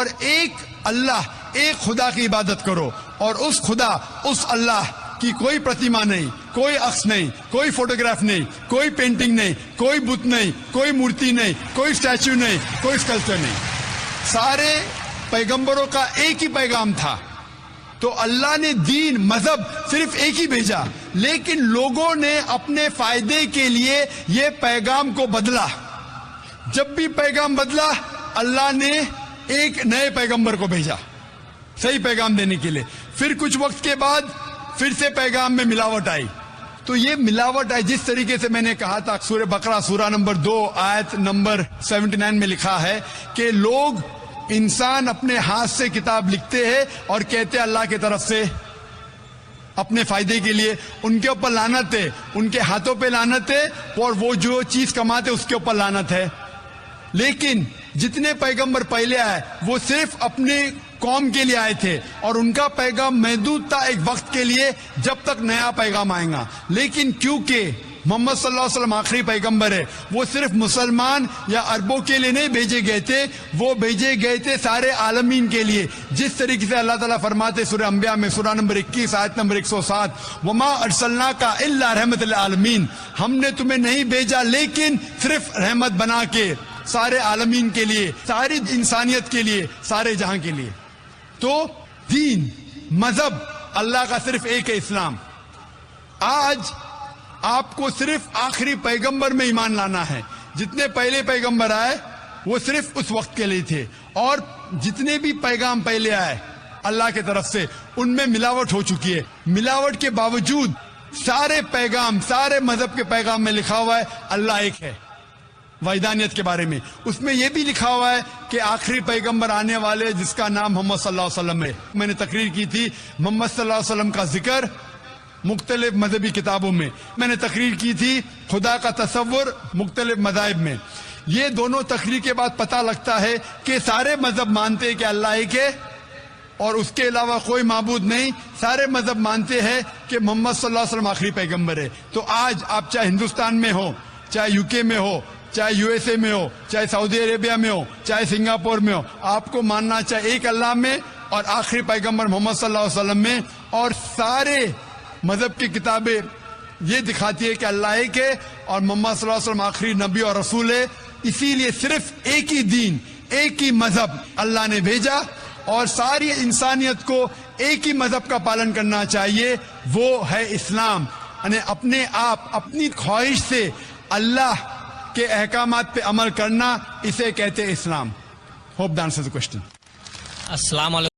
اور ایک اللہ، ایک خدا کی عبادت کرو، اور اس خدا، اس اللہ کی کوئی پرتیما نہیں، کوئی عکس نہیں، کوئی فوٹوگراف نہیں، کوئی پینٹنگ نہیں، کوئی بت نہیں، کوئی مورتی نہیں، کوئی اسٹیچو نہیں، کوئی اسکلپچر نہیں۔ سارے پیغمبروں کا ایک ہی پیغام تھا، تو اللہ نے دین، مذہب صرف ایک ہی بھیجا، لیکن لوگوں نے اپنے فائدے کے لیے یہ پیغام کو بدلا۔ جب بھی پیغام بدلا، اللہ نے ایک نئے پیغمبر کو بھیجا صحیح پیغام دینے کے لیے۔ پھر کچھ وقت کے بعد پھر سے پیغام میں ملاوٹ آئی۔ تو یہ ملاوٹ آئی جس طریقے سے میں نے کہا تھا، سورہ بقرہ سورہ نمبر 2 آیت نمبر 79 میں لکھا ہے کہ لوگ، انسان اپنے ہاتھ سے کتاب لکھتے ہیں اور کہتے ہیں اللہ کی طرف سے اپنے فائدے کے لیے، ان کے اوپر لعنت ہے، ان کے ہاتھوں پہ لعنت ہے، اور وہ جو چیز کماتے اس کے اوپر لعنت ہے۔ لیکن جتنے پیغمبر پہلے آئے وہ صرف اپنے قوم کے لیے آئے تھے، اور ان کا پیغام محدود تھا ایک وقت کے لیے، جب تک نیا پیغام آئے گا۔ لیکن کیونکہ محمد صلی اللہ علیہ وسلم آخری پیغمبر ہے، وہ صرف مسلمان یا عربوں کے لیے نہیں بھیجے گئے تھے، وہ بھیجے گئے تھے سارے عالمین کے لیے۔ جس طریقے سے اللہ تعالیٰ فرماتے سورہ انبیاء میں سورہ نمبر 21 آیت نمبر 107، وَمَا أَرْسَلْنَاكَ إِلَّا رَحْمَةً لِلْعَالَمِينَ، ہم نے تمہیں نہیں بھیجا لیکن صرف رحمت بنا کے سارے عالمین کے لیے، ساری انسانیت کے لیے، سارے جہاں کے لیے۔ تو دین، مذہب اللہ کا صرف ایک ہے، اسلام۔ آج آپ کو صرف آخری پیغمبر میں ایمان لانا ہے۔ جتنے پہلے پیغمبر آئے وہ صرف اس وقت کے لیے تھے، اور جتنے بھی پیغام پہلے آئے اللہ کی طرف سے، ان میں ملاوٹ ہو چکی ہے۔ ملاوٹ کے باوجود سارے پیغام، سارے مذہب کے پیغام میں لکھا ہوا ہے اللہ ایک ہے، وحدانیت کے بارے میں۔ اس میں یہ بھی لکھا ہوا ہے کہ آخری پیغمبر آنے والے جس کا نام محمد صلی اللہ علیہ وسلم ہے۔ میں نے تقریر کی تھی محمد صلی اللہ علیہ وسلم کا ذکر مختلف مذہبی کتابوں میں، میں نے تقریر کی تھی خدا کا تصور مختلف مذاہب میں۔ یہ دونوں تقریر کے بعد پتہ لگتا ہے کہ سارے مذہب مانتے ہیں کہ اللہ ایک ہے اور اس کے علاوہ کوئی معبود نہیں۔ سارے مذہب مانتے ہیں کہ محمد صلی اللہ علیہ وسلم آخری پیغمبر ہے۔ تو آج آپ چاہے ہندوستان میں ہو، چاہے یو کے میں ہو، چاہے یو ایس اے میں ہو، چاہے سعودی عربیہ میں ہو، چاہے سنگاپور میں ہو، آپ کو ماننا چاہے ایک اللہ میں اور آخری پیغمبر محمد صلی اللہ علیہ وسلم میں۔ اور سارے مذہب کی کتابیں یہ دکھاتی ہے کہ اللہ ایک ہے اور محمد صلی اللہ علیہ وسلم آخری نبی اور رسول ہے۔ اسی لیے صرف ایک ہی دین، ایک ہی مذہب اللہ نے بھیجا، اور ساری انسانیت کو ایک ہی مذہب کا پالن کرنا چاہیے، وہ ہے اسلام۔ یعنی اپنے آپ، اپنی خواہش سے اللہ کے احکامات پہ عمل کرنا، اسے کہتے ہیں اسلام۔ Hope the answer the question. السلام علیکم۔